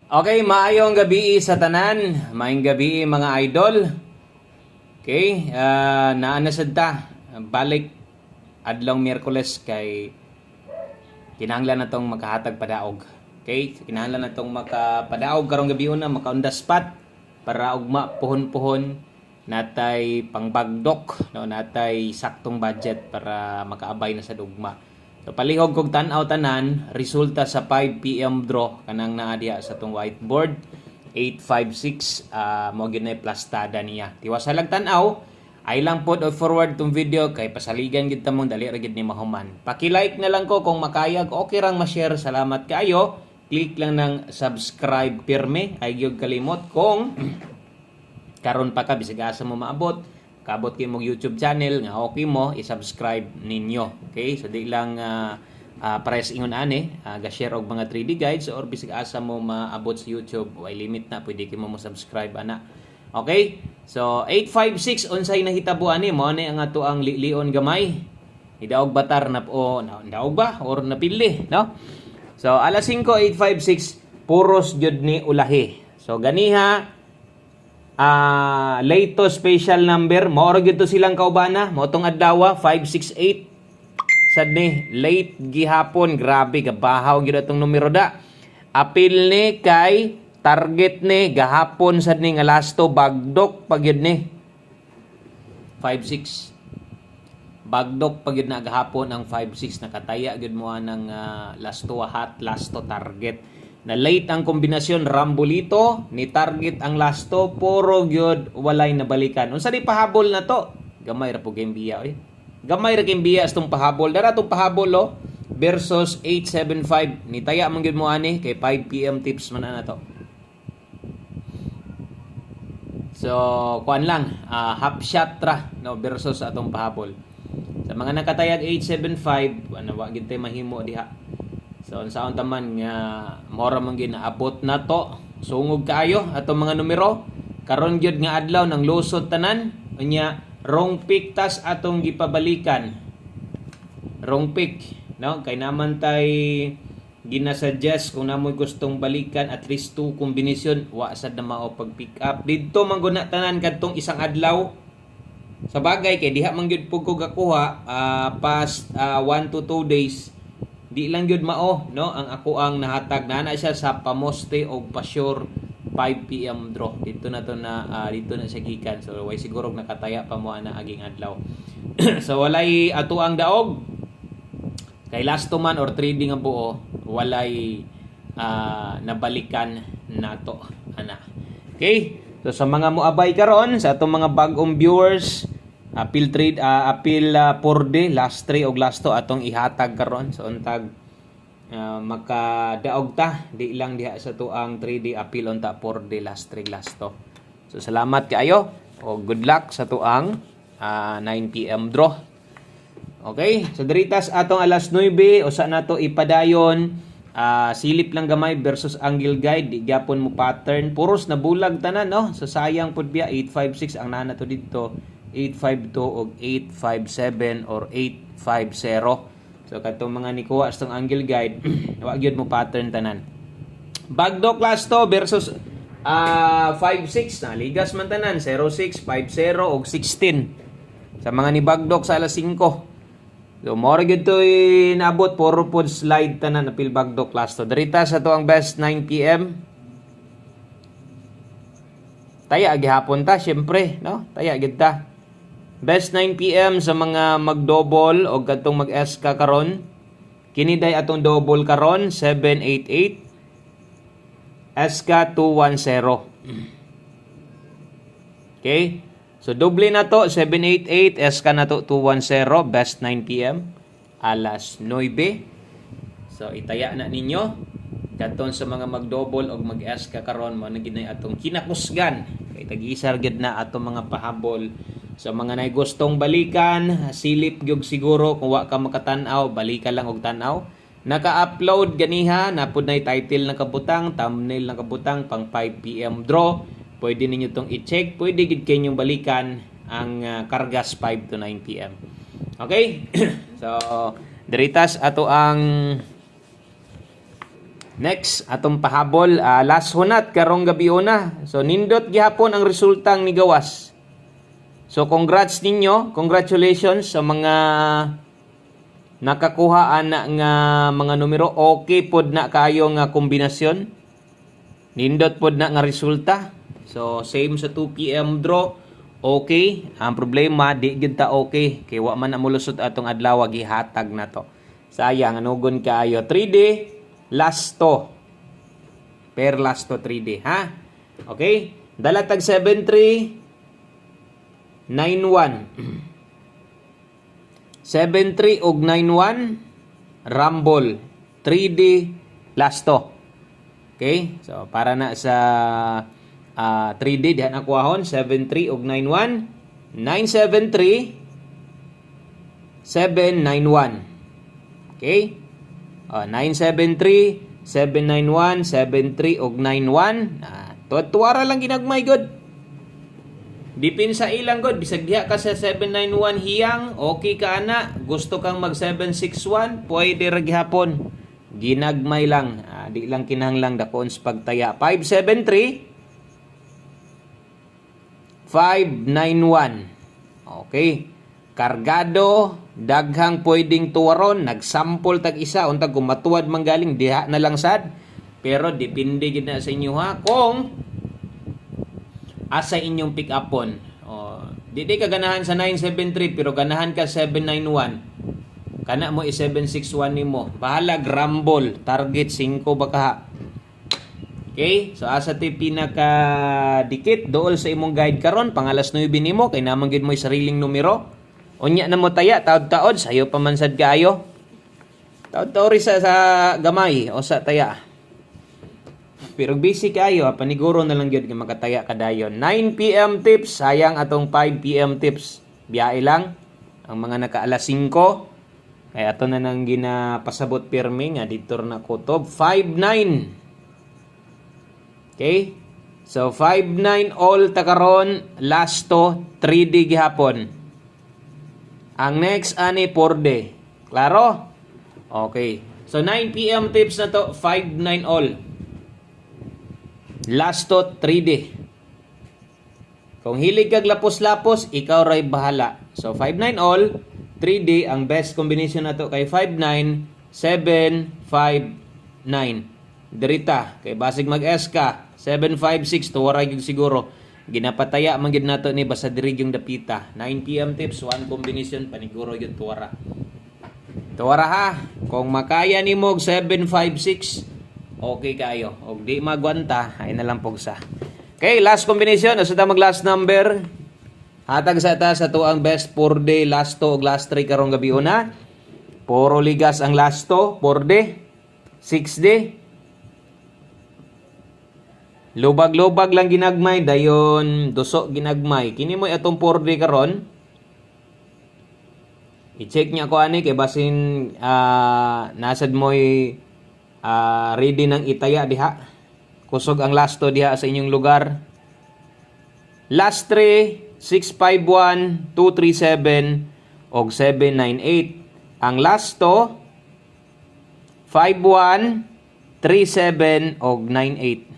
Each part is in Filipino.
Okay, maayong gabi sa tanan. Maayong gabi mga idol. Okay, naanasad ta. Balik adlong Miyerkules kay kinahanglan na tong makahatag padaog. Okay, kinahanglan na tong makapadaog karong gabi una, maka-on the spot para ugma puhon-puhon natay pangbagdok, no, natay saktong budget para makaabay na sa dugma. So palihog kog tan-aw tanan, resulta sa 5 PM draw kanang naa diha sa tong whiteboard 856 mo gyud na plastada niya. Tiwasalag tan-aw ay lang pod forward tong video kay pasaligan gid ta mong dali ra gid ni mahuman. Paki-like na lang ko kung makayag, okay rang ma-share. Salamat kaayo. Click lang ng subscribe pirme, ay gyud kalimot kung karon pa ka bisig asa mo maabot kabot kay mong YouTube channel nga okay mo i-subscribe ninyo. Okay, so di lang press ingon ani ga-share og mga 3D guides or bisig asa mo maabot sa YouTube, way limit na pwede kay mo subscribe ana. Okay, so 856 unsay nahitabo ani mo ni ang ato ang lion gamay idaog batar na o daog ba or napili, no? So alas 5 856 puros jud ni ulahi. So ganiha Leito special number maoro gyud to silang kaubana mo tong adlaw 568 sad ni late gihapon, grabe gabahaw gyud atong numero da. Apil ni kay target ni gahapon sad ni nga lasto bagdok pagyud ni 56 bagdok pagyud na gahapon ang 56 nakataya gyud mo nang lasto hat lasto target na late ang kombinasyon rambolito ni target ang lasto puro gyud walay nabalikan. Unsa di pahabol na to? Gamay ra po game biya oy. Gamay ra game biya stong pahabol. Dara tong pahabol versus 875 ni taya man gyud mo ani kay 5 PM tips man na to. So kuan lang half shot ra no versus atong pahabol. Sa mga nakatayag 875 ano wa gid tay mahimo diha. So unsaon taman nga mora man gyud naabot na to. Sungog kaayo atong mga numero. Karon gyud nga adlaw nang lusot tanan. Unya wrong pick tas atong gipabalikan. Wrong pick, no? Kay naman tay ginasuggest kung namoy gustong balikan at least 2 kombinasyon wa sad na mao pag pick up. Didto man gud na tanan kadtong isang adlaw. Sa bagay kay diha man gyud pug ko gakuha past 1 to 2 days. Di lang gyud mao, no, ang ako ang nahatag na siya sa pamoste og pasure 5 PM draw. Dito na to na dito na siya gikan. So way siguro nakataya pa mo ana aging adlaw. So walay ato ang daog. Kay last man or trading ang buo, walay nabalikan nato ana. Okay? So sa mga moabay karon sa atong mga bag-ong viewers, apil trade apil porde last 3 og last 2 atong ihatag karon so untag makadaog ta di lang diha sa tuang 3D apil unta porde last 3 last 2. So salamat kaayo o good luck sa tuang 9 PM draw. Okay, so diritas atong alas 9 usa nato ipadayon silip lang gamay versus angle guide di gyapon mo pattern puros na bulag tanan, no? So sayang pud biya 856 ang nana to dito 852 o 857 or 850. So katong mga nikuha sa angle guide wa gyud mo pattern tanan. Bagdok last to versus 56 na ligas man tanan 06, 50 og 16. Sa mga ni bagdok sa alas 5. So more gyud to naabot puro pod slide tanan apil bagdok last to. Dirita sa to ang best 9 PM. Taya gihapon ta syempre, no? Taya gid ta. Best 9 PM sa mga mag-double o katong mag-SK karon. Kini day atong double karon 788 SK 210. Okay? So doble na to 788 SK na to 210 best 9 PM alas 9. So itaya na ninyo katon sa mga mag-double o mag-SK karon mo na ginay atong kinakusgan. Kay tag-isar gid na atong mga pahabol. So mga nay gustong balikan, silip gyud siguro kung wa ka makatan-aw, balikan lang og tan-aw. Naka-upload ganiha, napud nay title na kabutang, thumbnail na kabutang pang 5 PM draw. Pwede ninyo tong i-check, pwede gid kayong balikan ang kargas 5 to 9 PM. Okay? So diritas ato ang Next, atong pahabol, last hunat karong gabi una. So nindot gihapon ang resultang ni gawas. So congrats ninyo, congratulations sa mga nakakuha ana nga mga numero. Okay pod na kayo nga kombinasyon. Nindot pod na nga resulta. So same sa 2 PM draw. Okay, ang problema di gyud ta okay kay wa man na mulusot atong adlaw gihatag na to. Sayang anugon kaayo 3D lasto. Per lasto 3D, ha? Okay? Dalatag 7391. 73 og 91 Rumble 3D lasto. Okay? So para na sa 3D dihan ako ahon 73 og 91 973 791. Okay? 973 791 73 og 91. Tuwara lang ginagmay god. Dipin sa ilang god bisag diha ka sa 791 hiyang okay ka ana. Gusto kang mag 761 pwede ra gihapon. Ginagmay lang. Di lang kinahanglang dakon sa pagtaya. 573 591. Okay. Kargado, daghang pwedeng tuwaron, nagsample tag isa, untag kung matuwad manggaling, diha na lang sad. Pero depende gid na sa inyo ha, kung asa inyong pick upon. Di ka ganahan sa 973 pero ganahan ka 791. Kana mo i-761 nimo. Bahala grumble, target 5 baka. Okay? So asa ti pinaka dikit dool sa imong guide karon, pangalas 9 nimo kay namang gid mo sariling numero. Unya na mo taya, taod-taod, sayo pamansad kaayo. Taod-taod rin sa gamay o sa taya. Pero busy kayo, paniguro na lang yun nga makataya kadayon. 9 PM tips, sayang atong 5 PM tips. Biyahe lang, ang mga naka-alas 5. Kaya ato na nang ginapasabot pirmi nga dito na kutob. 5-9. Okay? So 5-9 all takaron, last to 3D gihapon. Ang next ani 4D. Klaro? Okay. So 9 PM tips na to, 5-9 all. Last to 3D. Kung hilig kag lapos-lapos, ikaw ray bahala. So 5-9 all, 3D ang best combination na to kay 5-9, 7-5-9. Dirita kay basig mag-S ka, 7-5-6 to waray gyud siguro. Ginapataya man gid nato ni basta diri yung dapita. 9 PM tips, one combination paniguro yun tuwara. Tuwara ha. Kung makaya ni mo 756, okay kayo. Og di magwanta, ay na lang pugsa. Okay, last combination, asa ta mag last number. Hatag sa ta sa to ang best 4D last to og last 3 karong gabi una. Puro ligas ang last to, 4D, 6D. Lubag-lubag lang ginagmay dayon dusok ginagmay. Kini mo atong 4D karon. I-check niya ko ani kay basin nasad mo'y ready nang itaya diha. Kusog ang last to diha sa inyong lugar. Last 3 651 237 og 798. Ang last to 51 37 og 98.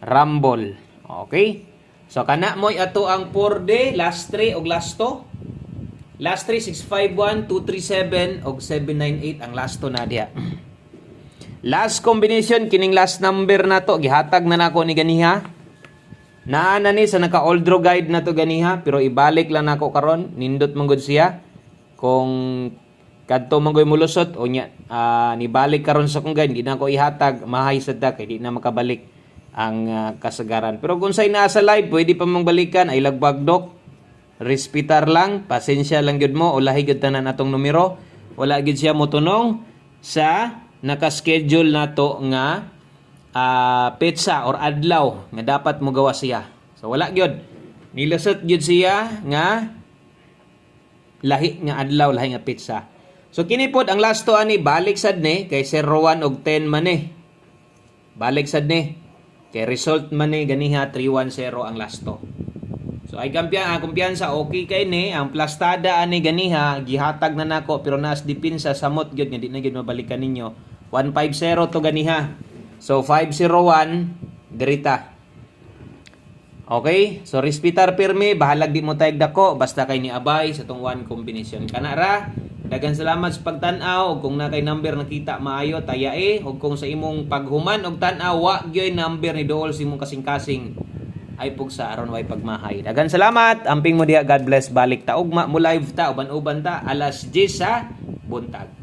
Rumble. Okay? So kana mo'y ato ang 4D, last 3 og last 2. Last 3 651 237 og 798 ang last 2 na diha. Last combination kining last number na to gihatag na nako ni ganiha. Naa na ni sa naka old draw guide na to ganiha pero ibalik lang nako karon, nindot man gud siya. Kung kadto man goy mulusot o nya nibalik karon sa kong guide, di na ko ihatag mahay sad kay di na makabalik ang kasagaran. Pero kung say nasa live, pwede pa mong balikan ay lagbagdok. Respitar lang, pasensya lang gyud mo, ulahi gyud tanan atong numero. Wala gyud siya motunong sa naka-schedule nato nga petsa or adlaw nga dapat mo gawa siya. So wala gyud. Nilusot gyud siya nga lahi nga adlaw, lahi nga petsa. So kini pod ang last to ani balik sad ni kay 01 og 10 man ni. Balik sad ni. Kay result man ni ganiha 310 ang last to. So ay kumpiyansa okay kay ni ang plastada ani ganiha gihatag na nako pero nas dipinsa samot gyud nga di na gyud mabalikan ninyo 150 to ganiha. So 501 dirita. Okay? So respetar pirmi, bahalag di mo tayog dako basta kay ni abay sa tong one combination. Kana ra, daghang salamat sa pagtan-aw ug kung na kay number nakita maayo tayae ug kung sa imong paghuman og tan-aw wa gyoy number ni duol sa imong kasing-kasing ay pug sa aron way pagmahay. Daghang salamat. Amping mo diha, God bless. Balik ta ugma mo live ta uban-uban ta alas 10 sa buntag.